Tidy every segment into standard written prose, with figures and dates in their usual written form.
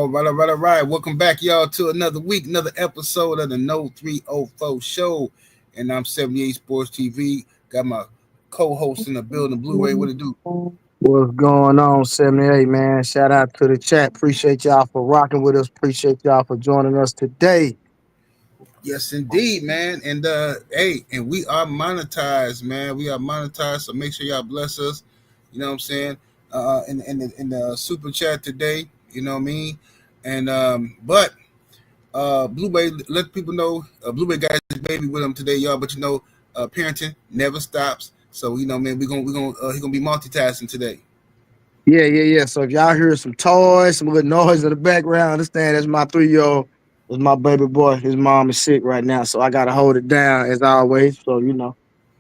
All right. Welcome back, y'all, to another week, another episode of the No 304 Show. And I'm 78 Sports TV. Got my co-host in the building, Blu-ray. What it do? What's going on, 78, man? Shout out to the chat. Appreciate y'all for rocking with us. Appreciate y'all for joining us today. Yes, indeed, man. And hey, and we are monetized, man. We are monetized, so make sure y'all bless us. You know what I'm saying? In the super chat today, you know what I mean? And but Blueberry, let people know. Blueberry got his baby with him today, y'all. But parenting never stops. So man, he gonna be multitasking today. Yeah. So if y'all hear some toys, some little noise in the background, understand that's my 3-year-old. That's my baby boy. His mom is sick right now, so I gotta hold it down as always. So you know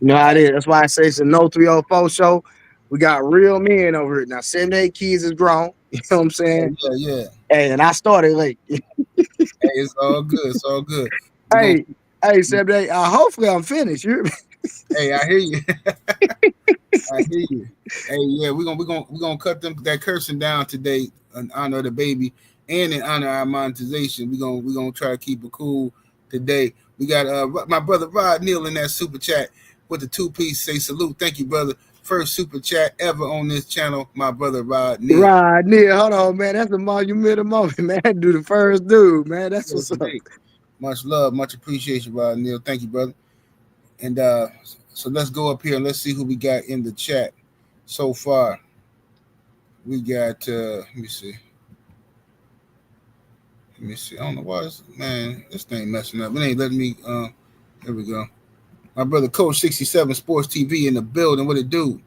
how it is. That's why I say it's a No 304 show. We got real men over here now. 78 kids is grown. You know what I'm saying? Yeah. Hey, and I started late. Hey, it's all good. It's all good. We're gonna. Hey, 78. Hopefully I'm finished. Hey, I hear you. I hear you. Hey, yeah, we're gonna cut that cursing down today in honor of the baby and in honor of our monetization. We're gonna try to keep it cool today. We got my brother Rod Neal in that super chat with the 2-piece. Say salute, thank you, brother. First super chat ever on this channel, my brother Rod Neal. Right, Neil, hold on, man. That's a monumental moment, man. Do the first dude, man. That's what's up. Much love, much appreciation, Rod Neal. Thank you, brother. And so let's go up here and let's see who we got in the chat so far. We got let me see. I don't know why this thing messing up. It ain't letting me here we go. My brother Coach 67 Sports TV in the building. What it do?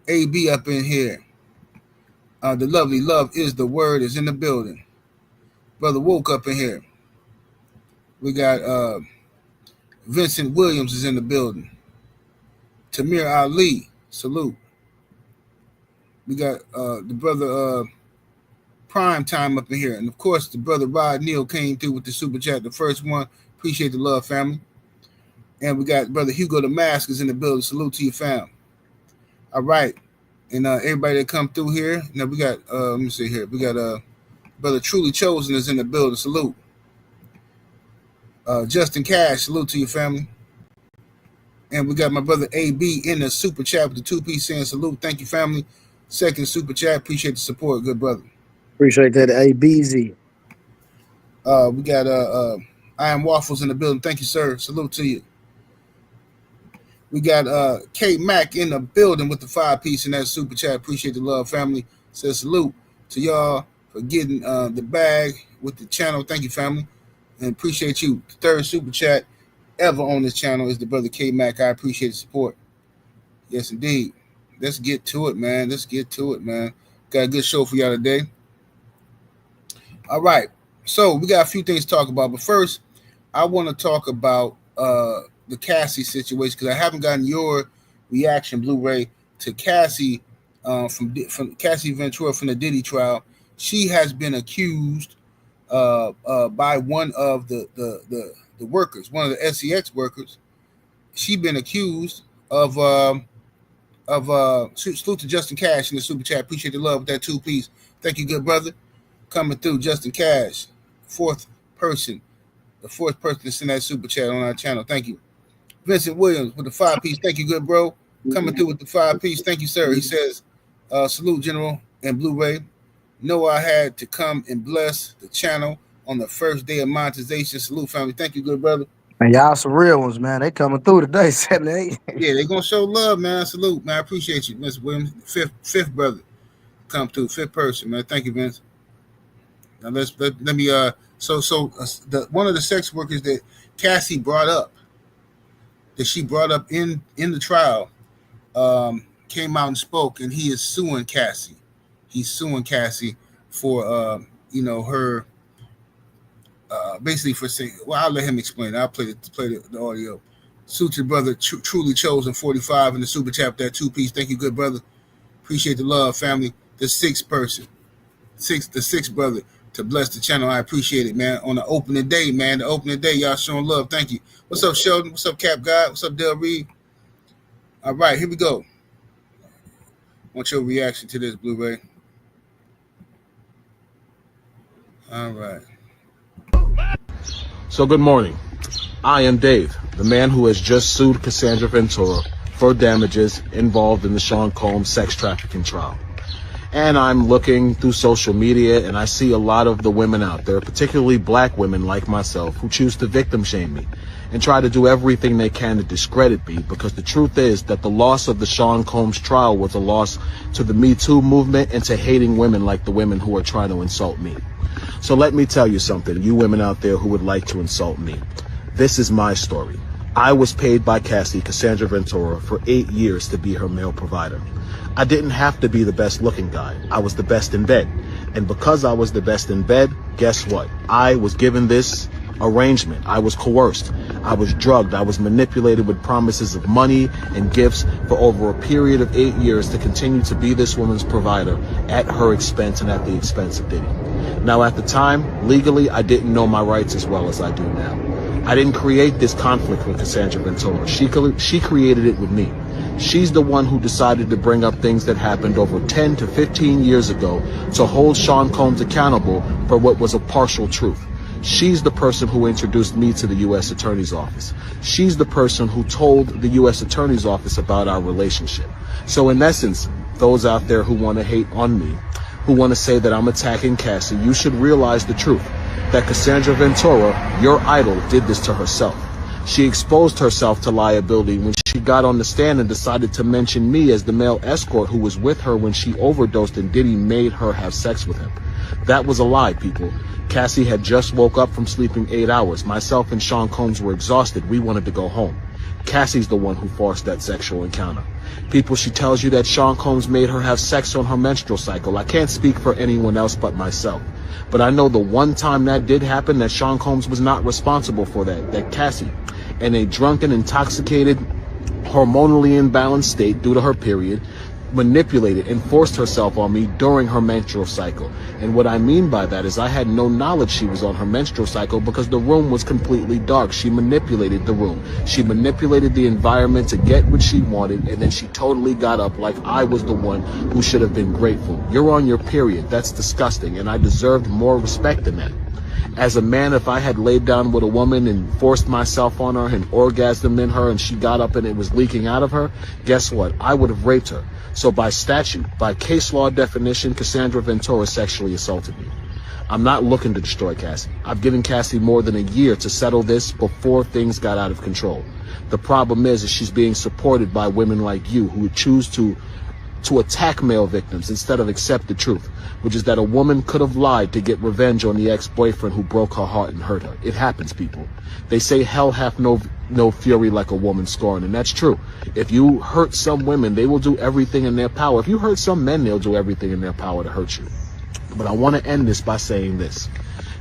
AB up in here. The lovely love is the word is in the building. Brother Woke up in here. We got Vincent Williams is in the building. Tamir Ali, salute. We got the brother Prime Time up in here. And of course, the brother Rod Neal came through with the super chat, the first one. Appreciate the love, family. And we got brother Hugo Damascus in the building. Salute to your fam. All right. And everybody that come through here. Now we got, let me see here. We got brother Truly Chosen is in the building. Salute. Justin Cash, salute to your family. And we got my brother AB in the super chat with the 2-piece saying salute. Thank you, family. Second super chat. Appreciate the support, good brother. Appreciate that, ABZ. We got I Am Waffles in the building. Thank you, sir. Salute to you. We got Kate Mack in the building with the 5-piece in that super chat. Appreciate the love, family. Says salute to y'all for getting the bag with the channel. Thank you, family. And appreciate you. The third super chat ever on this channel is the brother K Mac. I appreciate the support. Yes, indeed. Let's get to it, man. Got a good show for y'all today. All right. So we got a few things to talk about. But first, I want to talk about the Cassie situation because I haven't gotten your reaction, Blu-ray, to Cassie from Cassie Ventura from the Diddy trial. She has been accused by one of the workers, one of the SEX workers. She's been accused of salute to Justin Cash in the super chat. Appreciate the love with that 2-piece. Thank you, good brother. Coming through, Justin Cash, the fourth person to send that super chat on our channel. Thank you. Vincent Williams with the 5-piece. Thank you, good bro. Coming through with the 5-piece. Thank you, sir. He says, salute, General and Blu-ray. Know I had to come and bless the channel on the first day of monetization. Salute, family. Thank you, good brother. And y'all some real ones, man. They coming through today, 78. Yeah, they gonna show love, man. Salute, man. I appreciate you, Mr. Williams. Fifth brother. Come through, fifth person, man. Thank you, Vince. Now let me one of the sex workers that Cassie brought up, in the trial, came out and spoke, and he is suing Cassie. He's suing Cassie for her basically for saying. Well, I'll let him explain. I'll play the audio. Suited brother, truly chosen 45 in the super chat, that 2-piece. Thank you, good brother. Appreciate the love, family. The sixth brother to bless the channel. I appreciate it, man. On the opening day, man. The opening day, y'all showing love. Thank you. What's up, Sheldon? What's up, Cap God? What's up, Del Reed? All right, here we go. Want your reaction to this, Blu-ray? All right. So good morning. I am Dave, the man who has just sued Cassandra Ventura for damages involved in the Sean Combs sex trafficking trial. And I'm looking through social media and I see a lot of the women out there, particularly black women like myself, who choose to victim shame me and try to do everything they can to discredit me, because the truth is that the loss of the Sean Combs trial was a loss to the Me Too movement and to hating women like the women who are trying to insult me. So let me tell you something, you women out there who would like to insult me. This is my story. I was paid by Cassandra Ventura, for 8 years to be her male provider. I didn't have to be the best looking guy. I was the best in bed. And because I was the best in bed, guess what? I was given this arrangement. I was coerced. I was drugged. I was manipulated with promises of money and gifts for over a period of 8 years to continue to be this woman's provider at her expense and at the expense of Diddy. Now, at the time, legally, I didn't know my rights as well as I do now. I didn't create this conflict with Cassandra Ventura. She created it with me. She's the one who decided to bring up things that happened over 10 to 15 years ago to hold Sean Combs accountable for what was a partial truth. She's the person who introduced me to the U.S. Attorney's Office. She's the person who told the U.S. Attorney's Office about our relationship. So in essence, those out there who want to hate on me, who want to say that I'm attacking Cassie, you should realize the truth. That Cassandra Ventura, your idol, did this to herself. She exposed herself to liability when she got on the stand and decided to mention me as the male escort who was with her when she overdosed and Diddy made her have sex with him. That was a lie, people. Cassie had just woke up from sleeping 8 hours. Myself and Sean Combs were exhausted. We wanted to go home. Cassie's the one who forced that sexual encounter. People, she tells you that Sean Combs made her have sex on her menstrual cycle. I can't speak for anyone else but myself. But I know the one time that did happen, that Sean Combs was not responsible for that Cassie, in a drunken, intoxicated, hormonally imbalanced state due to her period, manipulated and forced herself on me during her menstrual cycle. And what I mean by that is I had no knowledge she was on her menstrual cycle because the room was completely dark. She manipulated the room. She manipulated the environment to get what she wanted, and then she totally got up like I was the one who should have been grateful. You're on your period. That's disgusting, and I deserved more respect than that. As a man, if I had laid down with a woman and forced myself on her and orgasmed in her and she got up and it was leaking out of her, guess what? I would have raped her. So by statute, by case law definition, Cassandra Ventura sexually assaulted me. I'm not looking to destroy Cassie. I've given Cassie more than a year to settle this before things got out of control. The problem is she's being supported by women like you who would choose to attack male victims instead of accept the truth, which is that a woman could have lied to get revenge on the ex-boyfriend who broke her heart and hurt her. It happens, people. They say hell hath no fury like a woman scorned, and that's true. If you hurt some women, they will do everything in their power. If you hurt some men, they'll do everything in their power to hurt you. But I want to end this by saying this.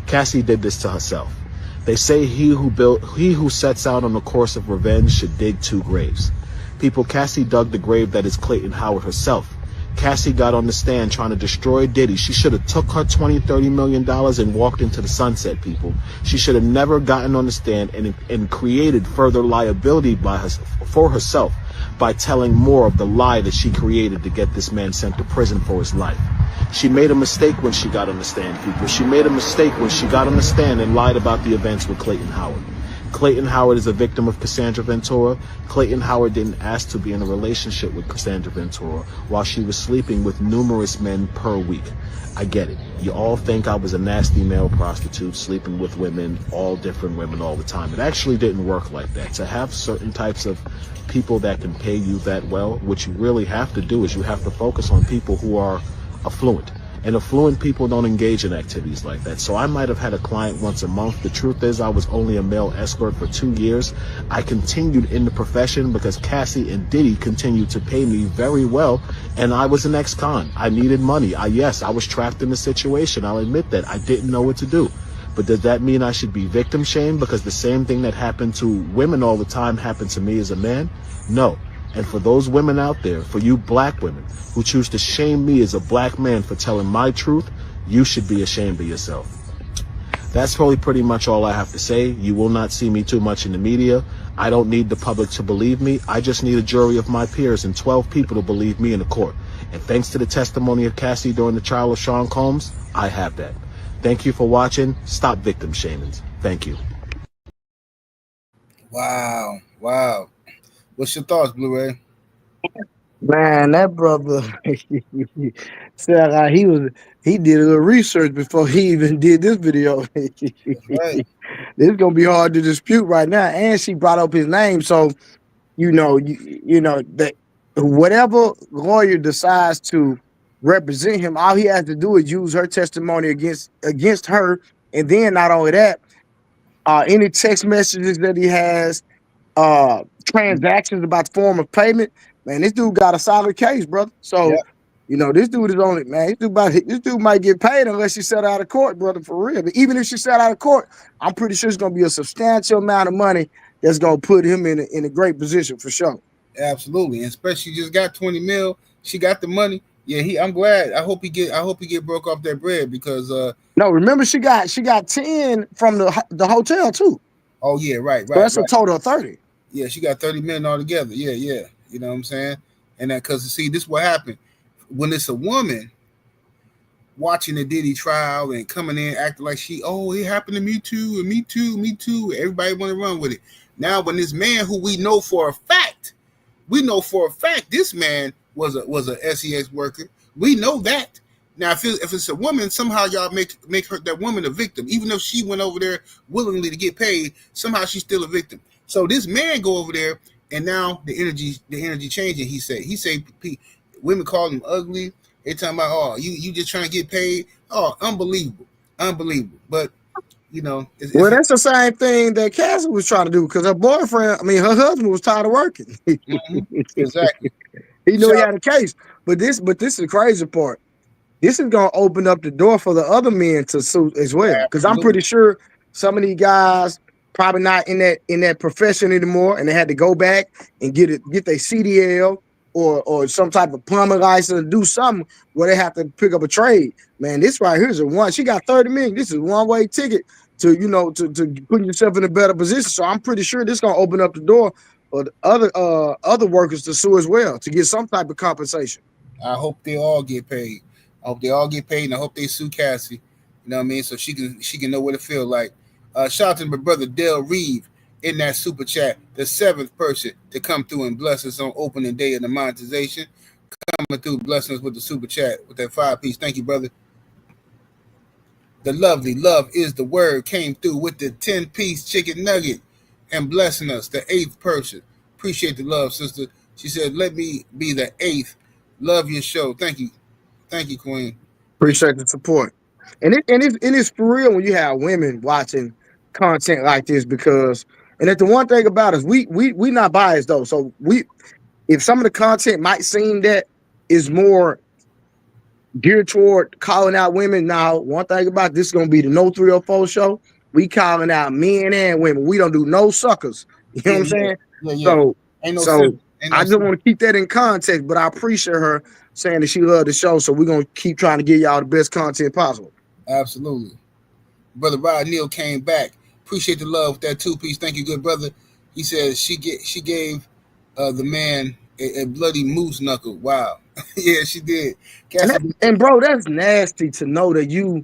Cassie did this to herself. They say he who sets out on the course of revenge should dig 2 graves. People, Cassie dug the grave that is Clayton Howard herself. Cassie got on the stand trying to destroy Diddy. She should have took her $20-30 million and walked into the sunset, people. She should have never gotten on the stand and created further liability for herself by telling more of the lie that she created to get this man sent to prison for his life. She made a mistake when she got on the stand, people. She made a mistake when she got on the stand and lied about the events with Clayton Howard. Clayton Howard is a victim of Cassandra Ventura. Clayton Howard didn't ask to be in a relationship with Cassandra Ventura while she was sleeping with numerous men per week. I get it. You all think I was a nasty male prostitute sleeping with women, all different women all the time. It actually didn't work like that. To have certain types of people that can pay you that well, what you really have to do is you have to focus on people who are affluent. And affluent people don't engage in activities like that. So I might have had a client once a month. The truth is I was only a male escort for 2 years. I continued in the profession because Cassie and Diddy continued to pay me very well. And I was an ex-con. I needed money. Yes, I was trapped in the situation. I'll admit that. I didn't know what to do. But does that mean I should be victim shamed because the same thing that happened to women all the time happened to me as a man? No. And for those women out there, for you black women who choose to shame me as a black man for telling my truth, you should be ashamed of yourself. That's probably pretty much all I have to say. You will not see me too much in the media. I don't need the public to believe me. I just need a jury of my peers and 12 people to believe me in the court. And thanks to the testimony of Cassie during the trial of Sean Combs, I have that. Thank you for watching. Stop victim shaming. Thank you. Wow. What's your thoughts, Blu-ray? Man, that brother said he did a little research before he even did this video. Right. This is gonna be hard to dispute right now. And she brought up his name, so you know that whatever lawyer decides to represent him, all he has to do is use her testimony against her, and then not only that, any text messages that he has, transactions about the form of payment. Man, this dude got a solid case, brother. So, this dude is only, man, this dude might get paid unless she set out of court, brother, for real. But even if she set out of court, I'm pretty sure it's gonna be a substantial amount of money that's gonna put him in a great position for sure. Absolutely. And especially just got 20 mil. She got the money. Yeah, I'm glad. I hope he get broke off that bread because no, remember she got 10 from the hotel too. Oh yeah, right. So that's a total of 30. Yeah, she got 30 million altogether. Yeah. You know what I'm saying? And that because see, this is what happened. When it's a woman watching the Diddy trial and coming in acting like it happened to me too, and me too. Everybody want to run with it. Now, when this man who we know for a fact this man was a SEX worker. We know that. Now, if it's a woman, somehow y'all make her that woman a victim, even if she went over there willingly to get paid. Somehow she's still a victim. So this man go over there, and now the energy changing. He say women call him ugly. They talking about you just trying to get paid. Oh, unbelievable. But that's the same thing that Cassie was trying to do because her husband was tired of working. Exactly. He knew he had a case, but this is the crazy part. This is gonna open up the door for the other men to sue as well. Because I'm pretty sure some of these guys probably not in that profession anymore, and they had to go back and get their CDL or some type of plumbing license to do something where they have to pick up a trade. Man, this right here is a one. She got 30 million. This is a one-way ticket to putting yourself in a better position. So I'm pretty sure this is gonna open up the door for the other workers to sue as well to get some type of compensation. I hope they all get paid. And I hope they sue Cassie. You know what I mean? So she can know what it feels like. Shout out to my brother Dale Reeve in that super chat, the 7th person to come through and bless us on opening day of the monetization. Coming through, blessing us with the super chat with that 5-piece. Thank you, brother. The lovely love is the word came through with the 10-piece chicken nugget and blessing us, the 8th person. Appreciate the love, sister. She said, let me be the 8th. Love your show. Thank you, Queen. Appreciate the support. And it's for real when you have women watching content like this because, and that's the one thing about us, we not biased though. So if some of the content might seem that is more geared toward calling out women, now one thing about this is gonna be the No 304 show. We calling out men and women. We don't do no suckers. You know what I'm saying? Yeah. So I just want to keep that in context, but I appreciate her saying that she loved the show. So we're gonna keep trying to give y'all the best content possible. Absolutely. Brother Rod Neal came back. Appreciate the love with that 2-piece. Thank you, good brother. He says she gave the man a bloody moose knuckle. Wow. Yeah, she did. And bro, that's nasty to know that you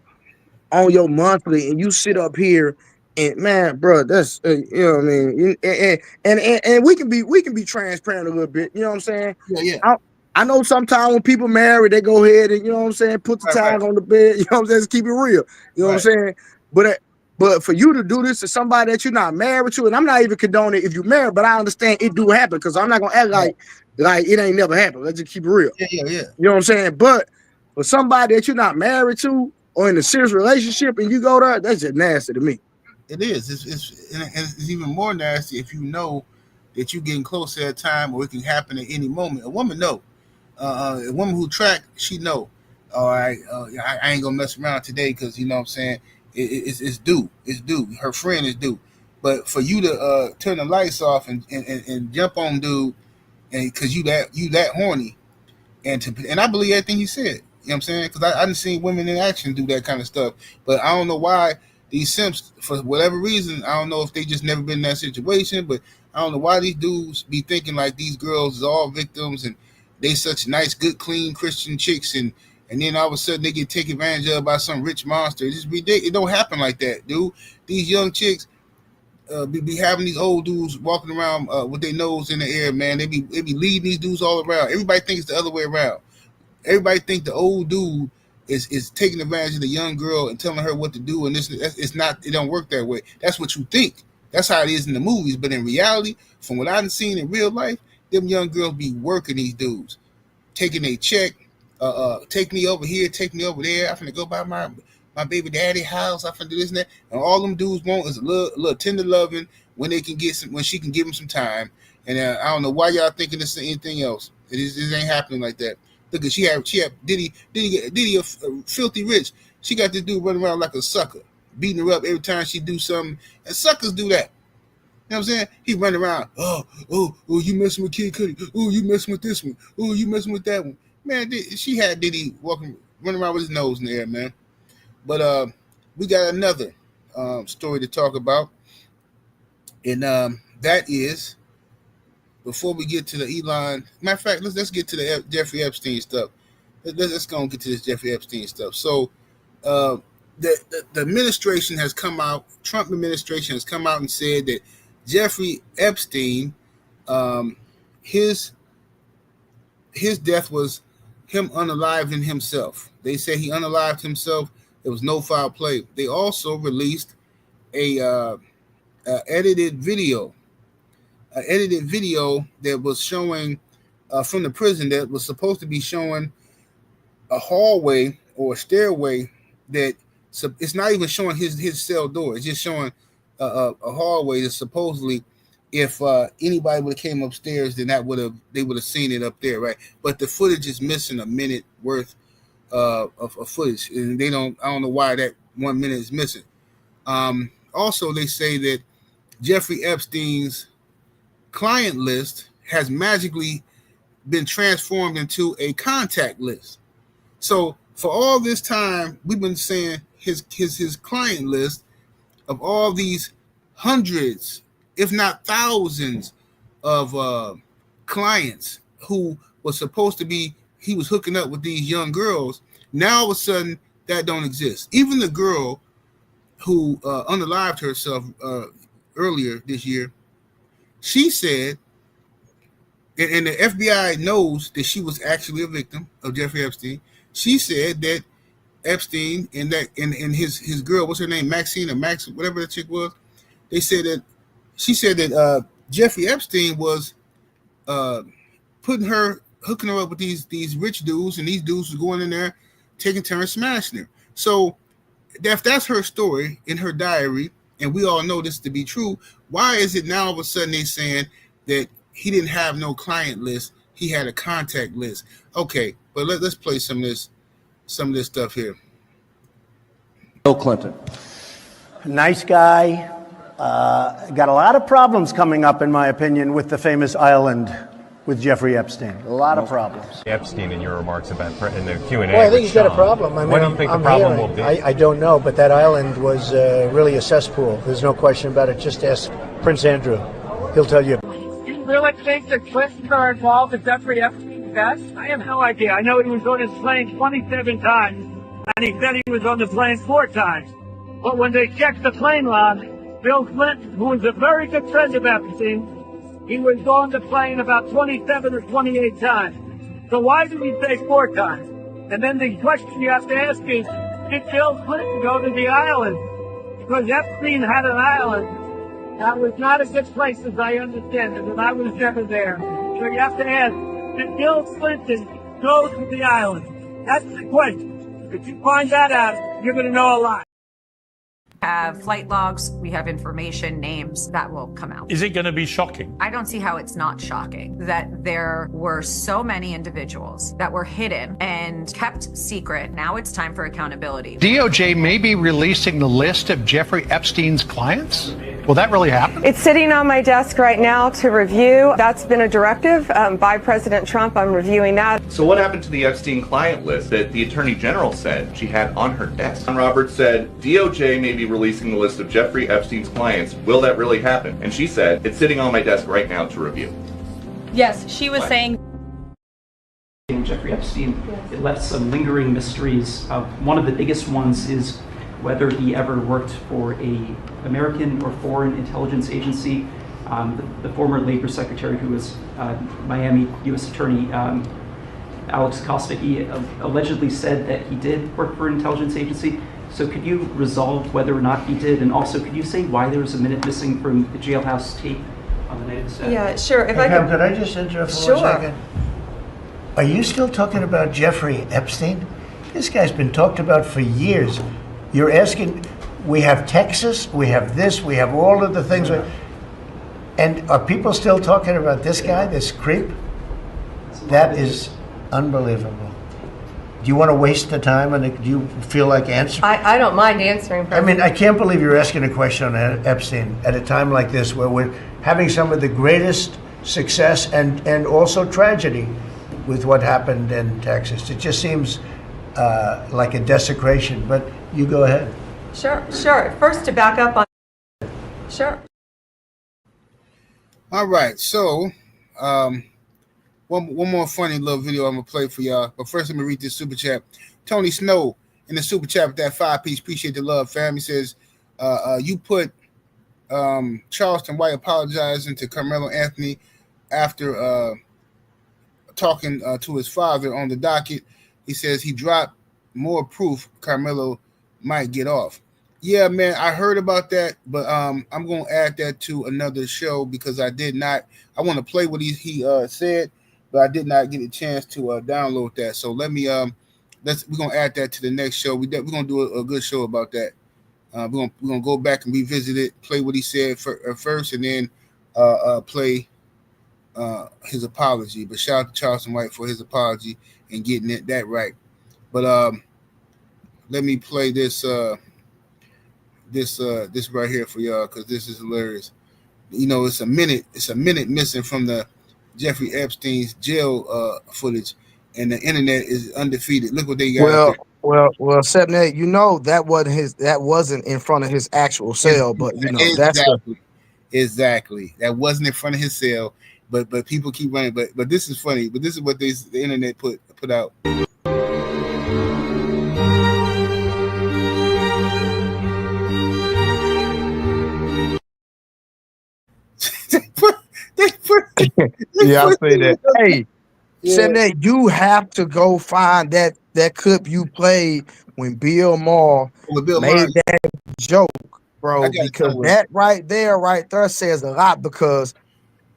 on your monthly and you sit up here and man, bro, that's you know what I mean. And we can be transparent a little bit. You know what I'm saying? Yeah. I know sometimes when people marry, they go ahead and you know what I'm saying, put the tag on the bed. You know what I'm saying? Just keep it real. You know what I'm saying? But for you to do this to somebody that you're not married to, and I'm not even condoning if you married, but I understand it do happen because I'm not gonna act like it ain't never happened. Let's just keep it real. Yeah. You know what I'm saying? But for somebody that you're not married to or in a serious relationship and you go there, that's just nasty to me. It is. It's even more nasty if you know that you're getting close at a time or it can happen at any moment. A woman know. A woman who track, she know. All right, I ain't gonna mess around today because you know what I'm saying it's due. It's due. Her friend is due. But for you to turn the lights off and jump on dude, and because you that horny, and I believe everything he said. You know what I'm saying? Because I didn't see women in action do that kind of stuff. But I don't know why these simps, for whatever reason, I don't know if they just never been in that situation, but I don't know why these dudes be thinking like these girls is all victims and they such nice, good, clean Christian chicks and and then all of a sudden they get taken advantage of by some rich monster. It's just ridiculous. It don't happen like that, dude. These young chicks be having these old dudes walking around with their nose in the air, man. They be leading these dudes all around. Everybody thinks the other way around. Everybody think the old dude is taking advantage of the young girl and telling her what to do, and it's not. It don't work that way. That's what you think. That's how it is in the movies, but in reality, from what I've seen in real life, them young girls be working these dudes, taking a check, take me over here, take me over there. I'm finna go by my baby daddy house. I'm finna do this and that. And all them dudes want is a little tender loving when they can get some, when she can give them some time. And I don't know why y'all thinking this is anything else. It ain't happening like that. Look at she had Diddy a filthy rich. She got this dude running around like a sucker, beating her up every time she do something. And suckers do that. You know what I'm saying? He running around. Oh, you messing with Kid Cudi. Oh, you messing with this one. Oh, you messing with that one. Man, she had Diddy running around with his nose in the air, man. But we got another story to talk about. And that is, before we get to the Elon, matter of fact, let's get to the Jeffrey Epstein stuff. Let's go and get to this Jeffrey Epstein stuff. So the administration has come out, Trump administration has come out and said that Jeffrey Epstein, his death was him unaliving himself. They say he unalived himself. There was no foul play. They also released a edited video that was showing from the prison that was supposed to be showing a hallway or a stairway that it's not even showing his cell door. It's just showing a hallway that supposedly, if anybody would have came upstairs, then they would have seen it up there, right? But the footage is missing a minute worth of footage, and I don't know why that 1 minute is missing. Also, they say that Jeffrey Epstein's client list has magically been transformed into a contact list. So for all this time, we've been saying his client list of all these hundreds, if not thousands, of clients who was supposed to be, he was hooking up with these young girls. Now all of a sudden, that don't exist. Even the girl who unalived herself earlier this year, she said, and the FBI knows that she was actually a victim of Jeffrey Epstein. She said that Epstein and his girl, what's her name, Maxine or Max, whatever the chick was, she said that Jeffrey Epstein was hooking her up with these rich dudes, and these dudes was going in there, taking turns smashing her. So if that's her story in her diary, and we all know this to be true, why is it now all of a sudden they saying that he didn't have no client list, he had a contact list? Okay, but let's play some of this stuff here. Bill Clinton. Nice guy. Got a lot of problems coming up, in my opinion, with the famous island with Jeffrey Epstein. A lot of problems. Epstein, in your remarks about in the Q&A. Well, I think he's got a problem. I mean, what do you think the problem will be? I don't know, but that island was really a cesspool. There's no question about it. Just ask Prince Andrew. He'll tell you. Do you really think the Clintons are involved in Jeffrey Epstein's death? I have no idea. I know he was on his plane 27 times, and he said he was on the plane 4 times. But when they checked the plane log, Bill Clinton, who was a very good friend of Epstein, he was on the plane about 27 or 28 times. So why did he say 4 times? And then the question you have to ask is, did Bill Clinton go to the island? Because Epstein had an island that was not a good place, as I understand it, and I was never there. So you have to ask, did Bill Clinton go to the island? That's the question. If you find that out, you're going to know a lot. Have flight logs, we have information, names that will come out. Is it going to be shocking? I don't see how it's not shocking that there were so many individuals that were hidden and kept secret. Now it's time for accountability. DOJ may be releasing the list of Jeffrey Epstein's clients. Will that really happen? It's sitting on my desk right now to review. That's been a directive by President Trump. I'm reviewing that. So what happened to the Epstein client list that the Attorney General said she had on her desk? John Roberts said, DOJ may be releasing the list of Jeffrey Epstein's clients. Will that really happen? And she said, it's sitting on my desk right now to review. Yes, she was saying Jeffrey Epstein. Epstein, it left some lingering mysteries. One of the biggest ones is whether he ever worked for a American or foreign intelligence agency. The former Labor Secretary, who was Miami U.S. Attorney Alex Acosta, he allegedly said that he did work for an intelligence agency. So could you resolve whether or not he did? And also, could you say why there was a minute missing from the jailhouse tape on the night of the stabbing? Yeah, sure. If could I just interrupt for 1 second? Are you still talking about Jeffrey Epstein? This guy's been talked about for years. You're asking, we have Texas, we have this, we have all of the things. And are people still talking about this guy, this creep? That is unbelievable. Do you want to waste the time, and do you feel like answering? I don't mind answering. I mean, I can't believe you're asking a question on Epstein at a time like this, where we're having some of the greatest success and also tragedy with what happened in Texas. It just seems like a desecration, but you go ahead. Sure. First, to back up on. Sure. All right, so one more funny little video I'm gonna play for y'all. But first, let me read this super chat. Tony Snow in the super chat with that 5-piece. Appreciate the love, fam. He says, you put Charleston White apologizing to Carmelo Anthony after talking to his father on the docket. He says he dropped more proof Carmelo might get off. Yeah, man, I heard about that, but I'm going to add that to another show because I did not. I want to play what he said, but I did not get a chance to download that. So let me we're going to add that to the next show. We're going to do a good show about that. We're going to go back and revisit it, play what he said first, and then play his apology. But shout out to Charleston White for his apology and getting that right. But let me play this this right here for y'all because this is hilarious. You know, it's a minute missing from the Jeffrey Epstein's jail footage, and the internet is undefeated. Look what they got out there. Well, Sepnet, you know that wasn't in front of his actual cell, but you know exactly that wasn't in front of his cell, but people keep running. But this is funny. But this is what the internet put out. Yeah, I say that. Hey, Sepnet, you have to go find that clip you played when Bill Maher made that joke, bro, because that right there says a lot. Because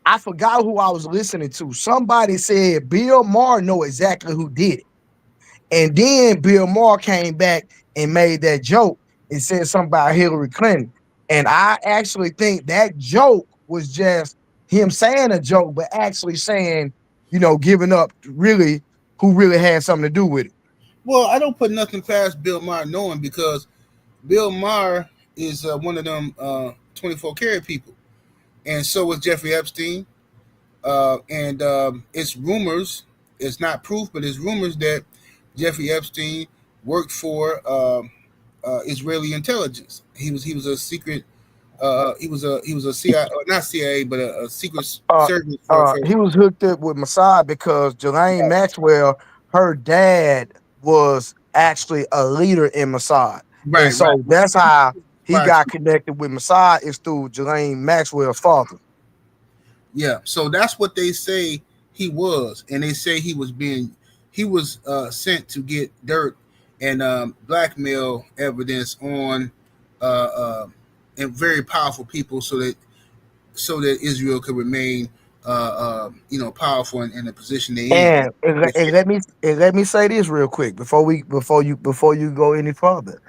I forgot who I was listening to. Somebody said Bill Maher know exactly who did it, and then Bill Maher came back and made that joke and said something about Hillary Clinton. And I actually think that joke was just him saying a joke, but actually saying, you know, giving up really who really had something to do with it. Well, I don't put nothing past Bill Maher knowing, because Bill Maher is one of them 24 karat people, and so was Jeffrey Epstein. And it's rumors, it's not proof, but it's rumors that Jeffrey Epstein worked for Israeli intelligence. He was a secret. He was a CIA, not CIA, but a secret service. He was hooked up with Mossad because Ghislaine Maxwell, her dad was actually a leader in Mossad, and so that's how he got connected with Mossad, is through Ghislaine Maxwell's father. Yeah, so that's what they say he was, and they say he was sent to get dirt and blackmail evidence on and very powerful people, so that Israel could remain powerful in the position they in. And let me say this real quick before you go any further.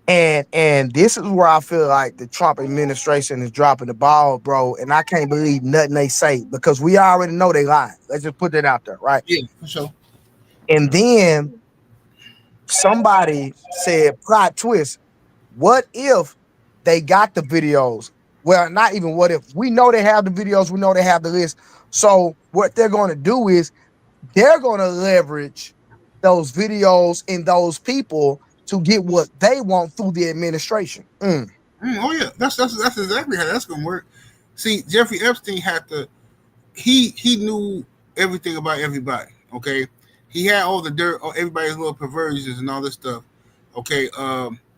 And this is where I feel like the Trump administration is dropping the ball, bro. And I can't believe nothing they say, because we already know they lying. Let's just put that out there, right? Yeah, for sure. And then somebody said, plot twist, what if they got the videos? Well, not even what if. We know they have the videos. We know they have the list. So what they're going to do is they're going to leverage those videos and those people to get what they want through the administration. Oh yeah, that's exactly how that's going to work. See, Jeffrey Epstein he knew everything about everybody. Okay, He had all the dirt, everybody's little perversions and all this stuff. Okay,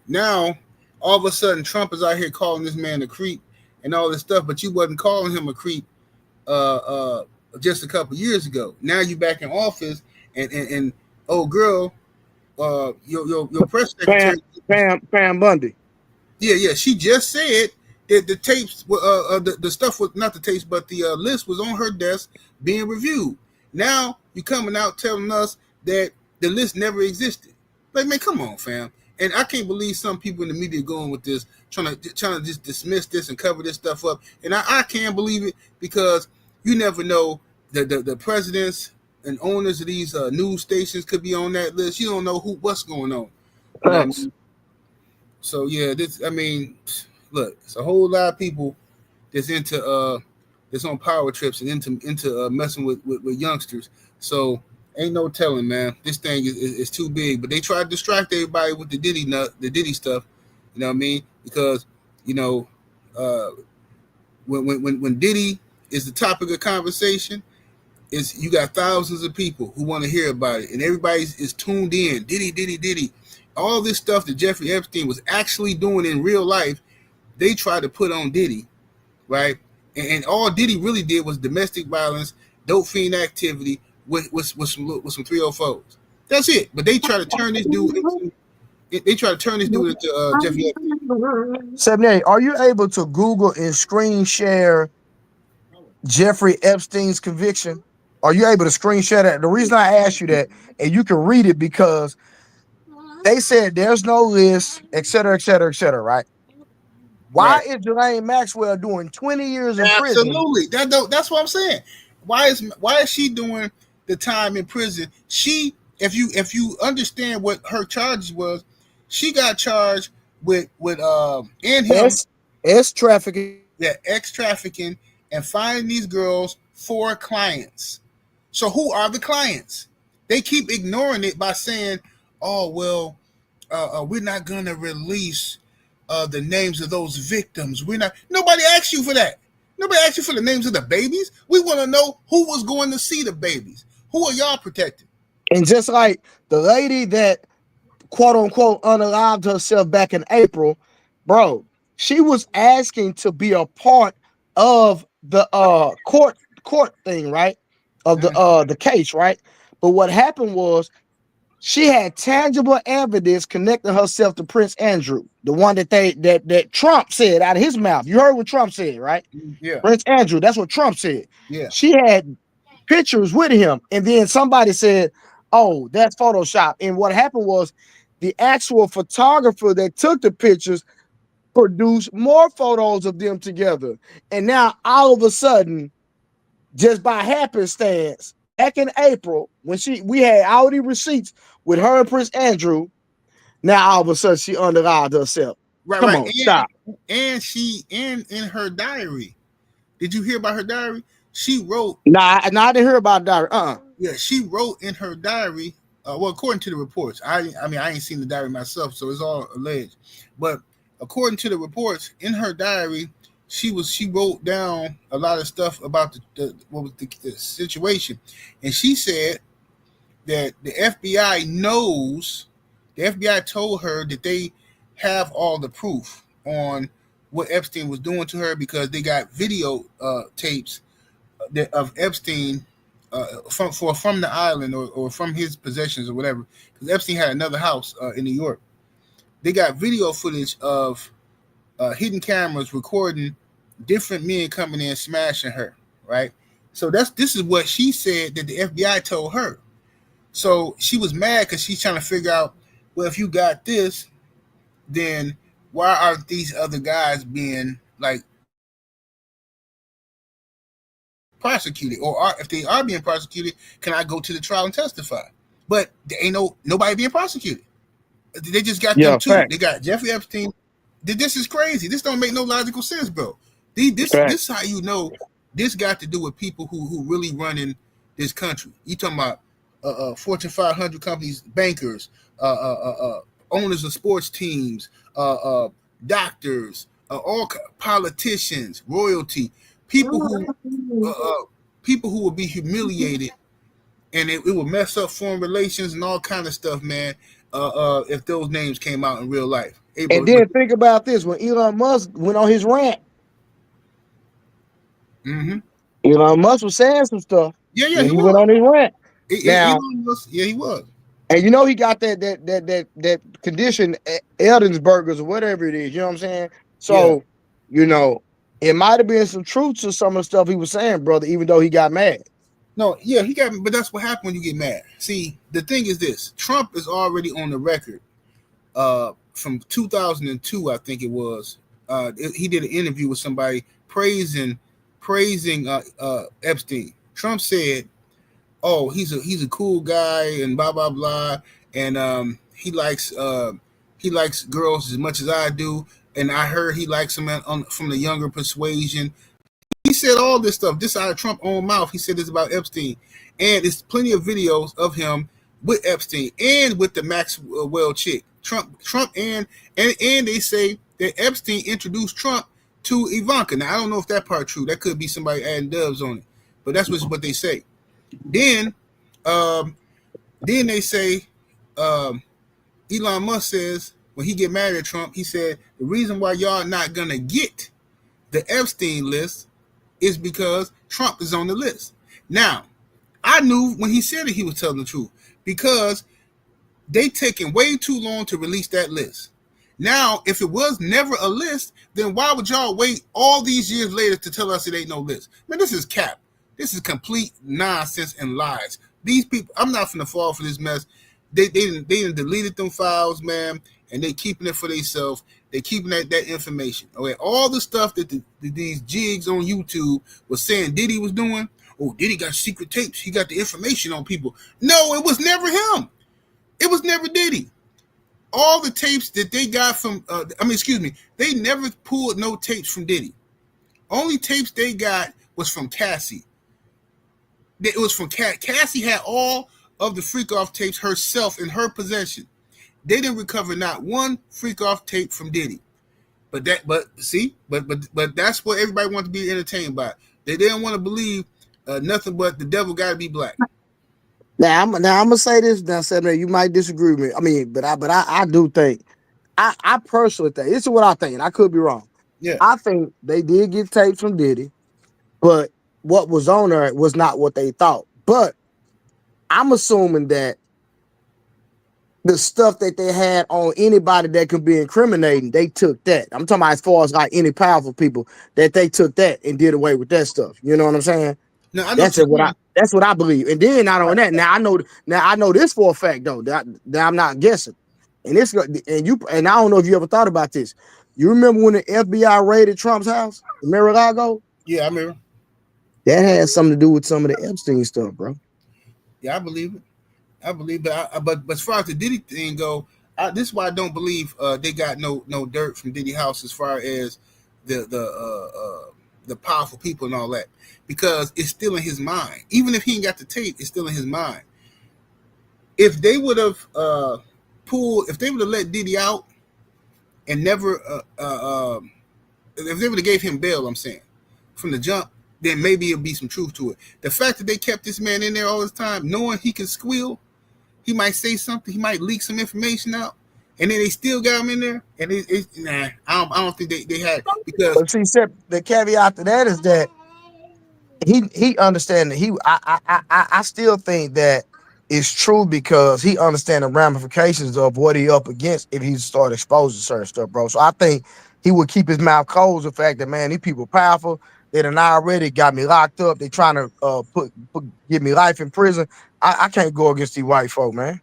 now all of a sudden Trump is out here calling this man a creep and all this stuff, but you wasn't calling him a creep just a couple years ago. Now you back in office, and oh girl, your press secretary Pam Bundy. Yeah, she just said that the tapes, the stuff was not the tapes, but the list was on her desk being reviewed. Now you coming out telling us that the list never existed. Like, man, come on, fam. And I can't believe some people in the media going with this, trying to just dismiss this and cover this stuff up. And I can't believe it, because you never know, the presidents and owners of these news stations could be on that list. You don't know what's going on. You know what I mean? So yeah, look, it's a whole lot of people that's into that's on power trips and into messing with youngsters. So ain't no telling, man. This thing is too big. But they try to distract everybody with the Diddy stuff. You know what I mean? Because when Diddy is the topic of conversation, you got thousands of people who want to hear about it, and everybody is tuned in. Diddy. All this stuff that Jeffrey Epstein was actually doing in real life, they tried to put on Diddy, right? And all Diddy really did was domestic violence, dope fiend activity with some 304s. That's it. But they try to turn this dude into Jeffrey Epstein. 78. Are you able to Google and screen share Jeffrey Epstein's conviction? Are you able to screen share that? The reason I asked you that, and you can read it, because they said there's no list, et cetera, right? Why is Ghislaine Maxwell doing 20 years in prison? Absolutely. That's what I'm saying. Why is she doing the time in prison? She, if you understand what her charges was, she got charged with and him trafficking. Yeah, trafficking, and finding these girls for clients. So who are the clients? They keep ignoring it by saying, "Oh well, we're not gonna release the names of those victims. We're not." Nobody asked you for that. Nobody asked you for the names of the babies. We want to know who was going to see the babies. Who are y'all protecting? And just like the lady that quote unquote unalived herself back in April, bro, she was asking to be a part of the court thing, right? Of the case, right? But what happened was she had tangible evidence connecting herself to Prince Andrew, the one that Trump said out of his mouth. You heard what Trump said, right? Yeah. Prince Andrew, that's what Trump said. Yeah. She had pictures with him, and then somebody said, "Oh, that's Photoshop." And what happened was the actual photographer that took the pictures produced more photos of them together. And now all of a sudden, just by happenstance, back in April, when we had all the receipts with her and Prince Andrew, now all of a sudden she underlied herself. Right, Come on, stop. And she in her diary. Did you hear about her diary? She wrote. Nah, I didn't hear about diary. Yeah, she wrote in her diary. Well, according to the reports, I ain't seen the diary myself, so it's all alleged. But according to the reports, in her diary, she wrote down a lot of stuff about the situation, and she said that the FBI knows. The FBI told her that they have all the proof on what Epstein was doing to her, because they got video tapes of Epstein from the island or from his possessions or whatever, because Epstein had another house in New York. They got video footage of hidden cameras recording different men coming in smashing her, right? So this is what she said that the FBI told her. So she was mad because she's trying to figure out, well, if you got this, then why aren't these other guys being like prosecuted? Or if they are being prosecuted, can I go to the trial and testify? But there ain't nobody being prosecuted. They just got them two. They got Jeffrey Epstein. This is crazy. This don't make no logical sense, bro. This is how you know this got to do with people who really running this country. You talking about Fortune 500 companies, bankers, owners of sports teams, doctors, all politicians, royalty, people who will be humiliated and it would mess up foreign relations and all kind of stuff, man. If those names came out in real life. Hey, And then think about this: when Elon Musk went on his rant, Elon Musk was saying some stuff. Yeah, he went on his rant. Now, Elon Musk, he was. And you know he got that condition, Erdensburgers or whatever it is. You know what I'm saying? So, you know, it might have been some truth to some of the stuff he was saying, brother. Even though he got mad. No, yeah, he got, but that's what happened when you get mad. See, the thing is this: Trump is already on the record. From 2002, I think it was. He did an interview with somebody praising Epstein. Trump said, "Oh, he's a cool guy and blah blah blah, and he likes girls as much as I do, and I heard he likes them from the younger persuasion." He said all this stuff. This out of Trump's own mouth. He said this about Epstein, and there's plenty of videos of him with Epstein and with the Maxwell chick. Trump, and they say that Epstein introduced Trump to Ivanka. Now I don't know if that part true. That could be somebody adding doves on it, but that's what they say. Then they say Elon Musk says when he get mad at Trump, he said the reason why y'all not gonna get the Epstein list is because Trump is on the list. Now, I knew when he said it, he was telling the truth because they taking way too long to release that list. Now, if it was never a list, then why would y'all wait all these years later to tell us it ain't no list? Man, this is cap. This is complete nonsense and lies. These people, I'm not finna fall for this mess. They deleted them files, man, and they keeping it for themselves. They keeping that information. Okay, all the stuff that these jigs on YouTube was saying Diddy was doing. Oh, Diddy got secret tapes. He got the information on people. No, it was never him. It was never Diddy. All the tapes that they got from, they never pulled no tapes from Diddy. Only tapes they got was from Cassie. It was from Cassie had all of the freak off tapes herself in her possession. They didn't recover not one freak off tape from Diddy. But that's what everybody wants to be entertained by. They didn't want to believe nothing but the devil got to be black. Now I'm gonna say this. Now, Senator, you might disagree with me. I mean, but I do think, I personally think this is what I think. And I could be wrong. Yeah, I think they did get tapes from Diddy, but what was on there was not what they thought. But I'm assuming that the stuff that they had on anybody that could be incriminating, they took that. I'm talking about as far as like any powerful people, that they took that and did away with that stuff. You know what I'm saying? No, I know that's what I believe. And then not on that. Now I know this for a fact though. That I'm not guessing. And I don't know if you ever thought about this. You remember when the FBI raided Trump's house in Mar-a-Lago? Yeah, I remember. That had something to do with some of the Epstein stuff, bro. Yeah, I believe it. But as far as the Diddy thing go, this is why I don't believe they got no dirt from Diddy house as far as the powerful people and all that, because it's still in his mind. Even if he ain't got the tape, it's still in his mind. If they would have if they would have let Diddy out and never if they would have gave him bail, I'm saying, from the jump, then maybe it'll be some truth to it. The fact that they kept this man in there all this time, knowing he can squeal, he might say something, he might leak some information out, and then they still got him in there. And I don't think they had, because. But see, the caveat to that is that he understands that I still think that it's true because he understands the ramifications of what he up against if he start exposing certain stuff, bro. So I think he would keep his mouth closed. The fact that, man, these people powerful. They done already got me locked up. They trying to give me life in prison. I can't go against these white folk, man.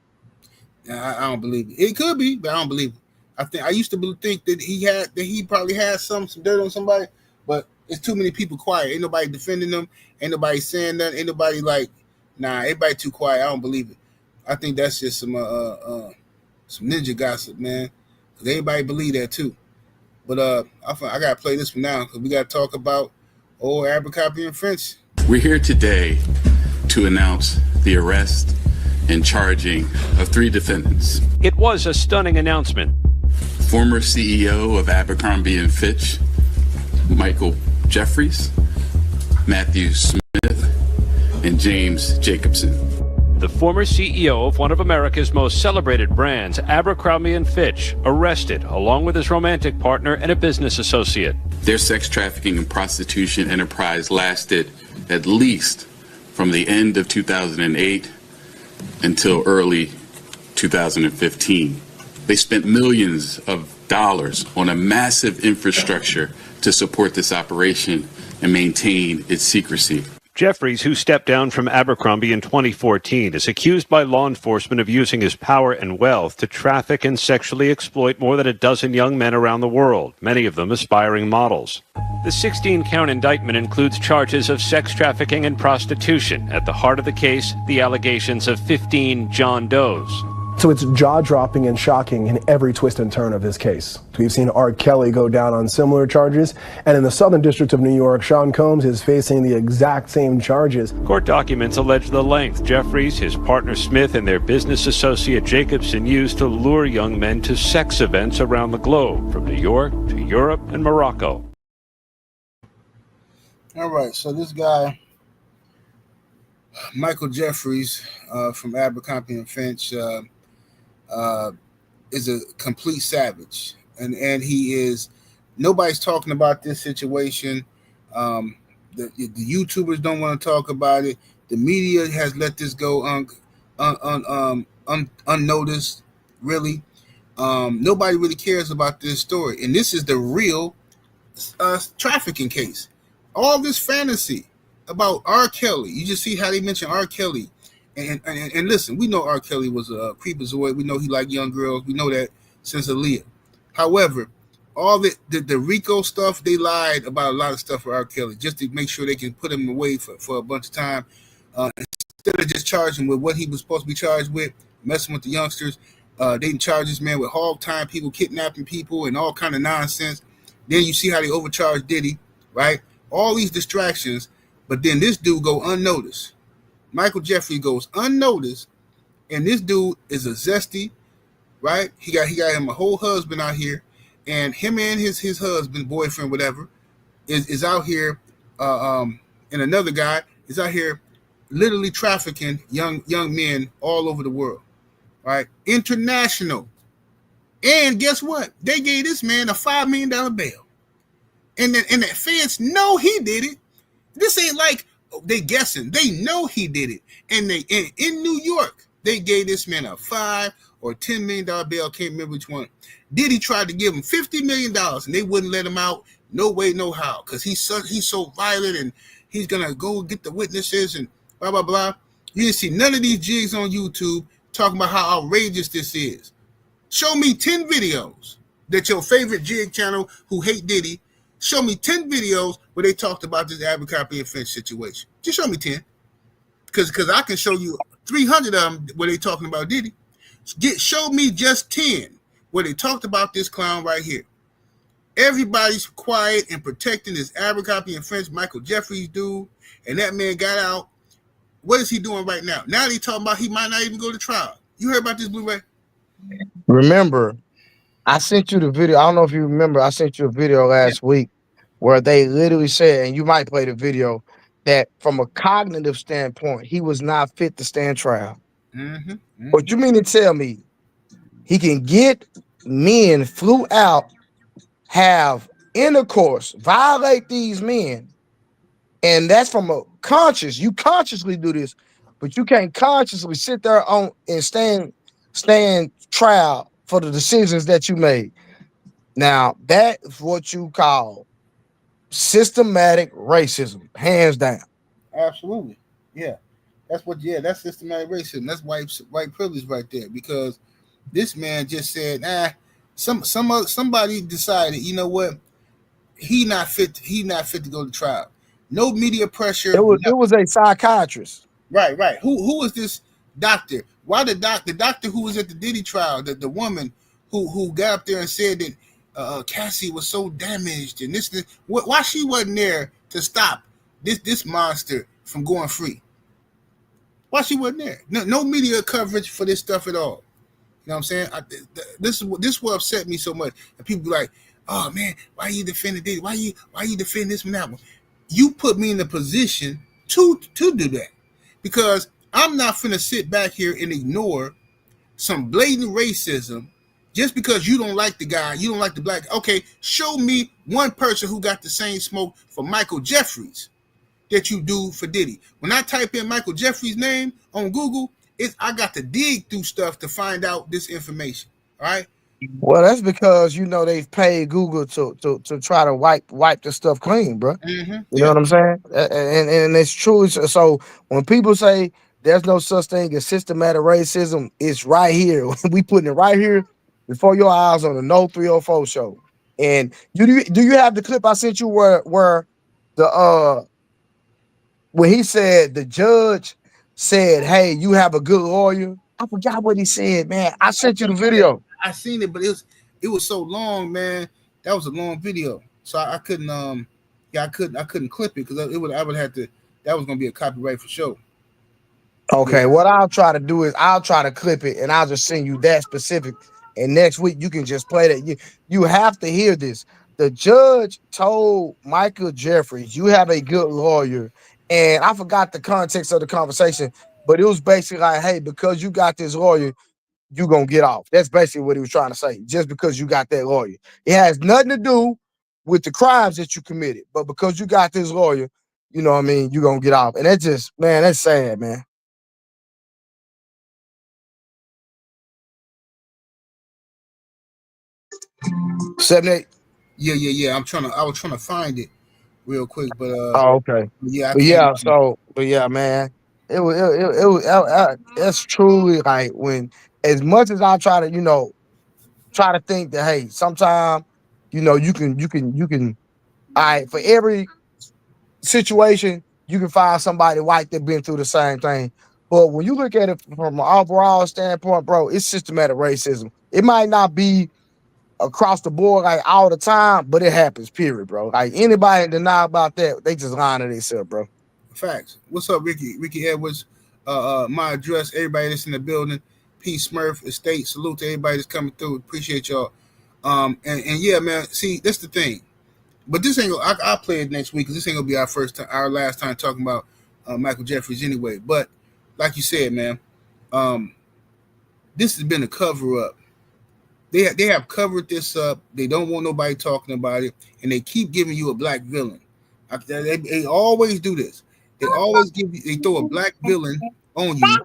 I don't believe it. It could be, but I don't believe it. I used to think that he probably had some dirt on somebody, but it's too many people quiet. Ain't nobody defending them. Ain't nobody saying that. Ain't nobody like, nah, everybody too quiet. I don't believe it. I think that's just some ninja gossip, man. Because everybody believe that too. But I gotta play this one now because we gotta talk about Abercrombie Fitch. We're here today to announce the arrest and charging of 3 defendants. It was a stunning announcement. Former CEO of Abercrombie & Fitch, Michael Jeffries, Matthew Smith, and James Jacobson. The former CEO of one of America's most celebrated brands, Abercrombie Fitch, arrested along with his romantic partner and a business associate. Their sex trafficking and prostitution enterprise lasted at least from the end of 2008 until early 2015. They spent millions of dollars on a massive infrastructure to support this operation and maintain its secrecy. Jeffries, who stepped down from Abercrombie in 2014, is accused by law enforcement of using his power and wealth to traffic and sexually exploit more than a dozen young men around the world, many of them aspiring models. The 16-count indictment includes charges of sex trafficking and prostitution. At the heart of the case, the allegations of 15 John Does. So it's jaw-dropping and shocking in every twist and turn of this case. We've seen R. Kelly go down on similar charges, and in the Southern District of New York, Sean Combs is facing the exact same charges. Court documents allege the length Jeffries, his partner Smith, and their business associate Jacobson used to lure young men to sex events around the globe, from New York to Europe and Morocco. All right, so this guy, Michael Jeffries from Abercrombie Fitch, is a complete savage, and he is. Nobody's talking about this situation. The YouTubers don't want to talk about it. The media has let this go unnoticed. Really, nobody really cares about this story, and this is the real trafficking case. All this fantasy about R. Kelly. You just see how they mention R. Kelly. And listen, we know R. Kelly was a creepazoid. We know he liked young girls. We know that since Aaliyah. However, all the RICO stuff, they lied about a lot of stuff for R. Kelly just to make sure they can put him away for a bunch of time. Instead of just charging with what he was supposed to be charged with, messing with the youngsters, they didn't charge this man with hog tying people, kidnapping people, and all kind of nonsense. Then you see how they overcharged Diddy, right? All these distractions, but then this dude go unnoticed. Michael Jeffrey goes unnoticed, and this dude is a zesty, right? He got him a whole husband out here, and him and his husband, boyfriend, whatever, is out here, and another guy is out here literally trafficking young men all over the world, right? International. And guess what? They gave this man a $5 million bail. And the feds know he did it. This ain't like they guessing. They know he did it. And in New York, they gave this man a $5 or $10 million bail. I can't remember which one. Diddy tried to give him $50 million, and they wouldn't let him out. No way, no how. Because he's so violent, and he's going to go get the witnesses and blah, blah, blah. You didn't see none of these jigs on YouTube talking about how outrageous this is. Show me 10 videos that your favorite jig channel who hate Diddy, show me 10 videos where they talked about this Abercrombie Fitch situation. Just show me 10. Because I can show you 300 of them where they talking about Diddy. Show me just 10 where they talked about this clown right here. Everybody's quiet and protecting this Abercrombie Fitch Michael Jeffries dude, and that man got out. What is he doing right now? Now they talking about he might not even go to trial. You heard about this, Blu-ray? Remember, I sent you the video. I don't know if you remember. I sent you a video last week where they literally said, and you might play the video, that from a cognitive standpoint, he was not fit to stand trial. But you mean to tell me he can get men flew out, have intercourse, violate these men, and that's from a conscious. You consciously do this, but you can't consciously sit there on and stand trial for the decisions that you made. Now, that is what you call systematic racism, hands down. Absolutely. Yeah. That's systematic racism. That's white privilege right there, because this man just said, somebody decided, you know what? He not fit to go to trial. No media pressure. It was a psychiatrist. Right. Who was this doctor? Why the doctor who was at the Diddy trial, the woman who got up there and said that Cassie was so damaged and this why she wasn't there to stop this monster from going free? Why she wasn't there? No media coverage for this stuff at all. You know what I'm saying? This is what upset me so much. And people be like, "Oh man, why you defending Diddy? Why you defend this one that one?" You put me in a position to do that, because I'm not finna sit back here and ignore some blatant racism just because you don't like the guy, you don't like the black. Okay, show me one person who got the same smoke for Michael Jeffries that you do for Diddy. When I type in Michael Jeffries' name on Google, I got to dig through stuff to find out this information. All right. Well, that's because they've paid Google to try to wipe the stuff clean, bro. Mm-hmm. You know what I'm saying? And it's true. So when people say there's no such thing as systematic racism, it's right here. We putting it right here before your eyes on the No 304 show. And do you have the clip I sent you where the when he said the judge said, "Hey, you have a good lawyer"? I forgot what he said, man. I sent you the video. I seen it, but it was so long, man. That was a long video, so I couldn't I couldn't clip it because I would have to. That was gonna be a copyright for sure. Okay, what I'll try to do is I'll try to clip it and I'll just send you that specific. And next week you can just play that. You have to hear this. The judge told Michael Jeffries, "You have a good lawyer," and I forgot the context of the conversation, but it was basically like, "Hey, because you got this lawyer, you gonna get off." That's basically what he was trying to say. Just because you got that lawyer, it has nothing to do with the crimes that you committed, but because you got this lawyer, you know what I mean, you gonna get off. And that's just, man, that's sad, man. 7-8. Yeah. I was trying to find it real quick, but Oh, okay. yeah, But yeah, man, it was it's truly like when, as much as I try to try to think that, hey, sometimes you can all right, for every situation you can find somebody white that been through the same thing. But when you look at it from an overall standpoint, bro, it's systematic racism. It might not be across the board like all the time, but it happens, period, bro. Like anybody deny about that, they just lying to themselves, bro. Facts. What's up, Ricky? Ricky Edwards. My address, everybody that's in the building. P. Smurf Estate. Salute to everybody that's coming through. Appreciate y'all. And yeah, man. See, that's the thing. But this ain't. I'll play it next week because this ain't gonna be our last time talking about Michael Jeffries anyway. But like you said, man, this has been a cover up. They have covered this up. They don't want nobody talking about it, and they keep giving you a black villain. They always do this. They always they throw a black villain on you.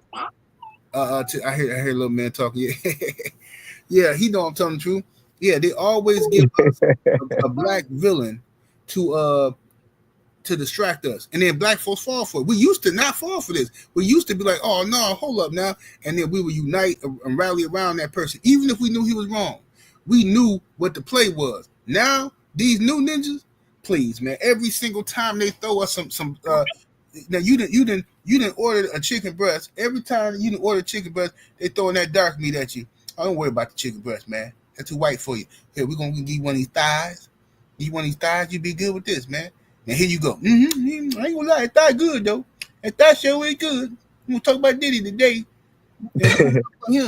I hear a little man talking. Yeah, yeah, he know I'm telling the truth. Yeah, they always give us a black villain to distract us, and then black folks fall for it. We used to not fall for this. We used to be like, "Oh no, hold up now," and then we would unite and rally around that person, even if we knew he was wrong. We knew what the play was. Now these new ninjas, please, man, every single time they throw us some. Now you didn't order a chicken breast. Every time you didn't order chicken breast, they throwing that dark meat at you. I don't worry about the chicken breast, man. That's too white for you. Here, we're gonna give you one of these thighs. Give you one of these thighs, you be good with this, man. Now here you go. I ain't gonna lie, that thigh good though. That thigh show ain't good. We're gonna talk about Diddy today.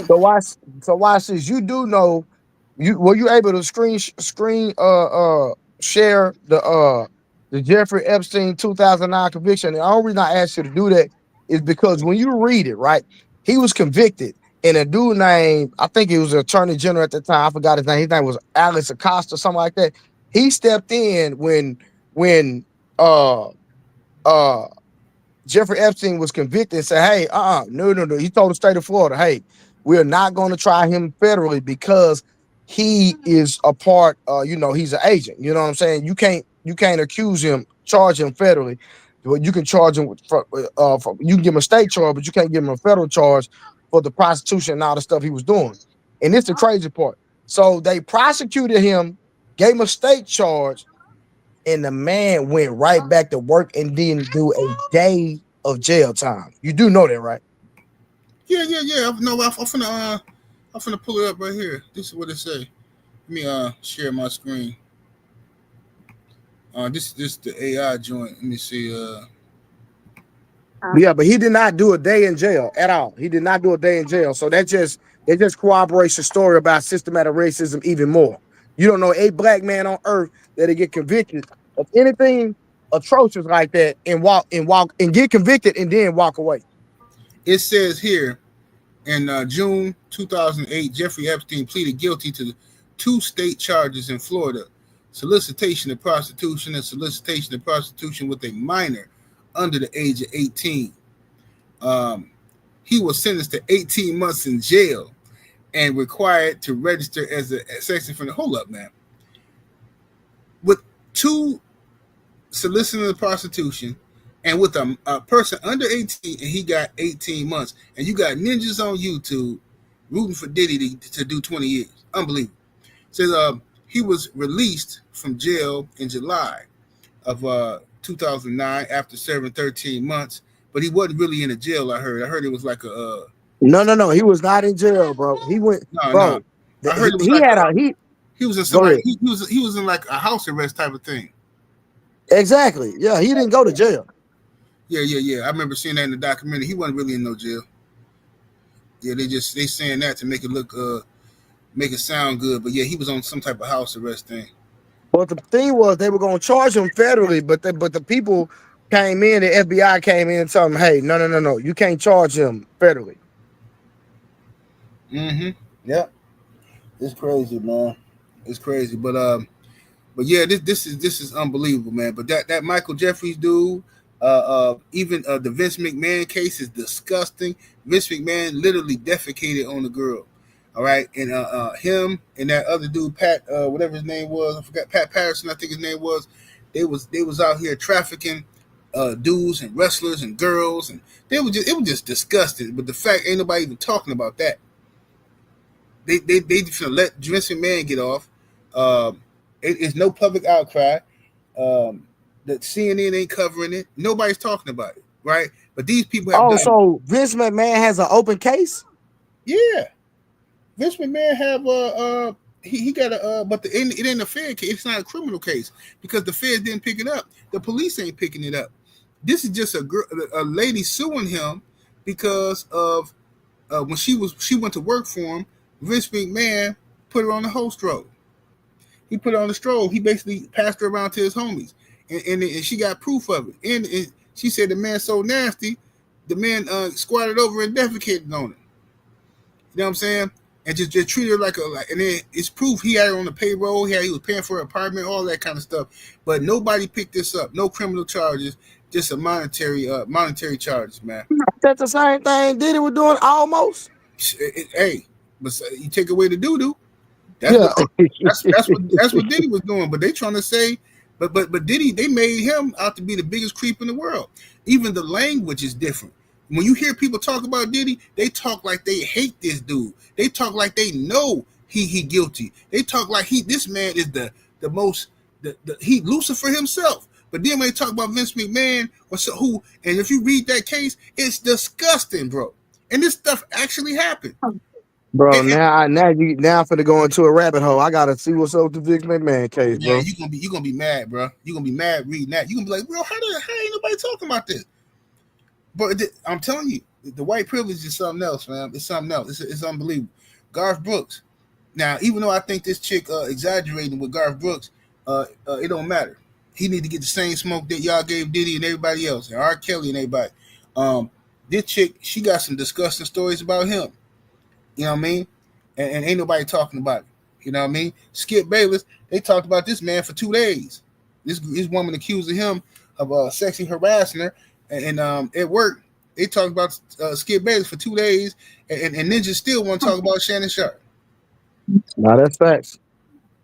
So watch this. You do know were you able to screen share the Jeffrey Epstein 2009 conviction? And the only reason I asked you to do that is because when you read it, right, he was convicted, and a dude named, I think he was an attorney general at the time, I forgot his name. His name was Alex Acosta, something like that. He stepped in when Jeffrey Epstein was convicted and said, "Hey, no." He told the state of Florida, "Hey, we're not going to try him federally because he is a part. He's an agent. You know what I'm saying? You can't accuse him, charge him federally, but you can charge him you can give him a state charge, but you can't give him a federal charge for the prostitution and all the stuff he was doing." And it's the crazy part. So they prosecuted him, gave him a state charge, and the man went right back to work and didn't do a day of jail time. You do know that, right? Yeah. No, I'm finna pull it up right here. This is what it say. Let me share my screen. This the AI joint. Let me see. Yeah, but he did not do a day in jail at all. He did not do a day in jail. So that just corroborates the story about systematic racism even more. You don't know a black man on earth that get convicted of anything atrocious like that and get convicted and then walk away. it says here in June 2008, Jeffrey Epstein pleaded guilty to 2 state charges in Florida: solicitation of prostitution and solicitation of prostitution with a minor under the age of 18. He was sentenced to 18 months in jail and required to register as a sex offender. Hold up, man. With 2 soliciting the prostitution and with a person under 18, and he got 18 months. And you got ninjas on YouTube rooting for Diddy to do 20 years. Unbelievable. Says he was released from jail in July of 2009 after serving 13 months, but he wasn't really in a jail. I heard it was like a No. He was not in jail, bro. He went, bro. I heard it was he was in somebody. He was in like a house arrest type of thing. Exactly. Yeah, he didn't go to jail. Yeah. I remember seeing that in the documentary. He wasn't really in no jail. Yeah, they saying that to make it look make it sound good, but yeah, he was on some type of house arrest thing. But the thing was, they were going to charge him federally, but the people came in, the FBI came in and told him, hey, no, you can't charge him federally. Yep. It's crazy, man. It's crazy, but yeah, this is unbelievable, man. But that Michael Jeffries dude, even the Vince McMahon case is disgusting. Vince McMahon literally defecated on the girl. All right, and him and that other dude, Pat, whatever his name was, I forgot, Pat Patterson, I think his name was. They was out here trafficking dudes and wrestlers and girls, and it was just disgusting. But the fact ain't nobody even talking about that. They just let Vince McMahon get off. It's no public outcry. That CNN ain't covering it. Nobody's talking about it, right? But these people have so Vince McMahon has an open case? Yeah. Vince McMahon have he got but it ain't a Fed case. It's not a criminal case because the Feds didn't pick it up. The police ain't picking it up. This is just a lady suing him because of when she went to work for him. Vince McMahon put her on the host road. He put her on the stroll. He basically passed her around to his homies, and she got proof of it. And she said the man so nasty, the man squatted over and defecated on her. You know what I'm saying? And just treat her like and then it's proof he had her on the payroll. He was paying for her apartment, all that kind of stuff. But nobody picked this up. No criminal charges, just a monetary charges, man. That's the same thing Diddy was doing almost. Hey, but you take away the doo-doo. That's what Diddy was doing. But they trying to say, but Diddy, they made him out to be the biggest creep in the world. Even the language is different. When you hear people talk about Diddy, they talk like they hate this dude. They talk like they know he guilty. They talk like this man is the most he Lucifer himself. But then when they talk about Vince McMahon and if you read that case, it's disgusting, bro. And this stuff actually happened. Bro, now I'm finna go into a rabbit hole. I gotta see what's up with the Vince McMahon case, bro. Yeah, you gonna be mad, bro. You gonna be mad reading that. You gonna be like, bro, how ain't nobody talking about this? But I'm telling you, the white privilege is something else, man. It's something else. It's unbelievable. Garth Brooks. Now, even though I think this chick exaggerating with Garth Brooks, it don't matter. He need to get the same smoke that y'all gave Diddy and everybody else, and R. Kelly and everybody. This chick, she got some disgusting stories about him. You know what I mean? And ain't nobody talking about it. You know what I mean? Skip Bayless, they talked about this man for 2 days. This woman accusing him of sexually harassing her. And at work, they talked about Skip Bayless for 2 days, and ninjas still want to talk about Shannon Sharp. No, that's facts.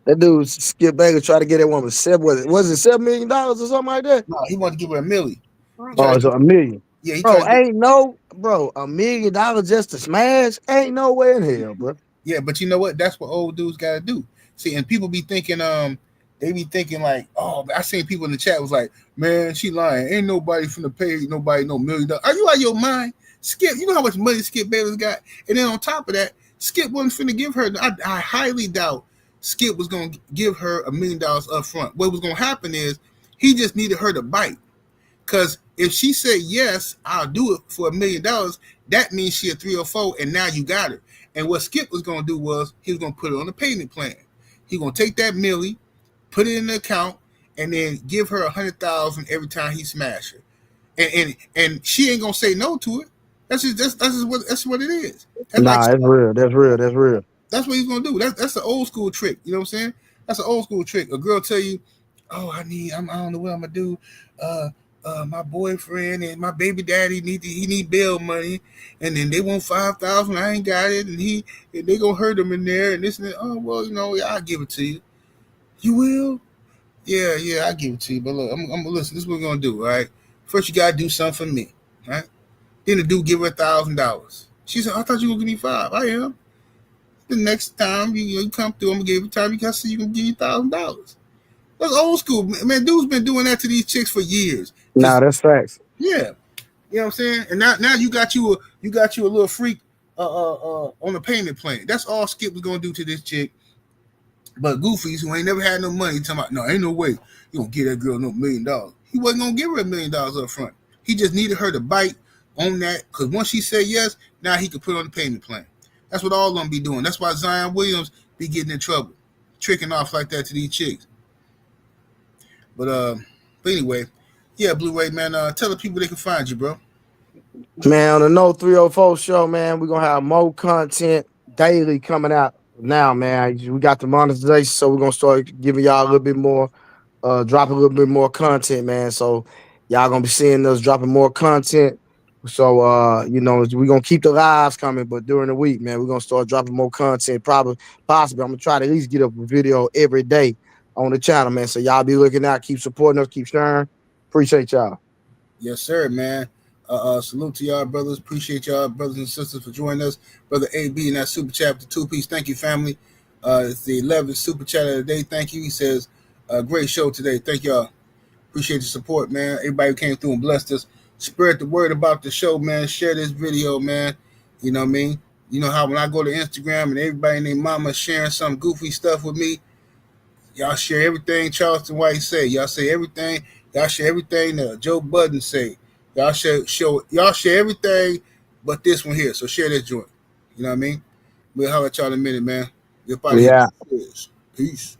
That dude Skip Bayless tried to get that woman was it $7 million or something like that? No, he wanted to give her $1 million. Oh, it's $1 million. Yeah, $1 million just to smash? Ain't no way in hell, bro. Yeah, but you know what? That's what old dudes gotta do. See, and people be thinking, they be thinking like, oh, I seen people in the chat was like, man, she lying. Ain't nobody finna pay nobody no $1 million. Are you out of your mind? Skip, you know how much money Skip Bayless got? And then on top of that, Skip wasn't finna give her. I highly doubt Skip was gonna give her $1 million up front. What was gonna happen is he just needed her to bite. Because if she said yes, I'll do it for $1 million, that means she a 304, and now you got her. And what Skip was gonna do was he was gonna put her on a payment plan. He gonna take that $1 put it in the account, and then give her $100,000 every time he smash her. And she ain't gonna say no to it. That's what it is. Nah, that's real. That's real. That's real. That's what he's gonna do. That's an old school trick. You know what I'm saying? That's an old school trick. A girl tell you, "Oh, I don't know what I'm gonna do. My boyfriend and my baby daddy need bail money, and then they want $5,000. I ain't got it, and they gonna hurt him in there, and this and that. Oh, well, I'll give it to you. You will? Yeah, I'll give it to you. But look, I'm gonna listen. This is what we're gonna do. All right. First, you gotta do something for me. All right. Then the dude give her $1,000. She said, "I thought you were gonna give me $5,000. I am. The next time you come through, I'm gonna give you time. You gotta see you gonna give you $1,000. That's old school, man. Dude's been doing that to these chicks for years. Nah, that's facts. Yeah, you know what I'm saying. And now you got you a little freak on the payment plan. That's all Skip was gonna do to this chick. But goofies who ain't never had no money talking about, no, ain't no way you gonna give that girl no $1 million. He wasn't gonna give her $1 million up front. He just needed her to bite on that, because once she said yes, now he could put on the payment plan. That's what all of them be doing. That's why Zion Williams be getting in trouble, tricking off like that to these chicks. But anyway, yeah, Blu-ray, man, tell the people they can find you, bro. Man, on the No 304 show, man, we're gonna have more content daily coming out now, man. We got the monetization, so we're gonna start giving y'all a little bit more, dropping a little bit more content, man. So y'all gonna be seeing us dropping more content. So we're gonna keep the lives coming, but during the week, man, we're gonna start dropping more content. Possibly. I'm gonna try to at least get up a video every day on the channel, man. So y'all be looking out, keep supporting us, keep sharing. Appreciate y'all. Yes, sir, man. Salute to y'all, brothers. Appreciate y'all, brothers and sisters, for joining us. Brother AB in that super chat with the 2-piece. Thank you, family. It's the 11th super chat of the day. Thank you. He says, great show today. Thank y'all. Appreciate the support, man. Everybody who came through and blessed us. Spread the word about the show, man. Share this video, man. You know what I mean? You know how when I go to Instagram and everybody and their mama sharing some goofy stuff with me, y'all share everything Charleston White say. Y'all say everything. Y'all share everything that Joe Budden say. Y'all share everything but this one here. So share this joint. You know what I mean? We'll holler at y'all in a minute, man. Yeah. Peace.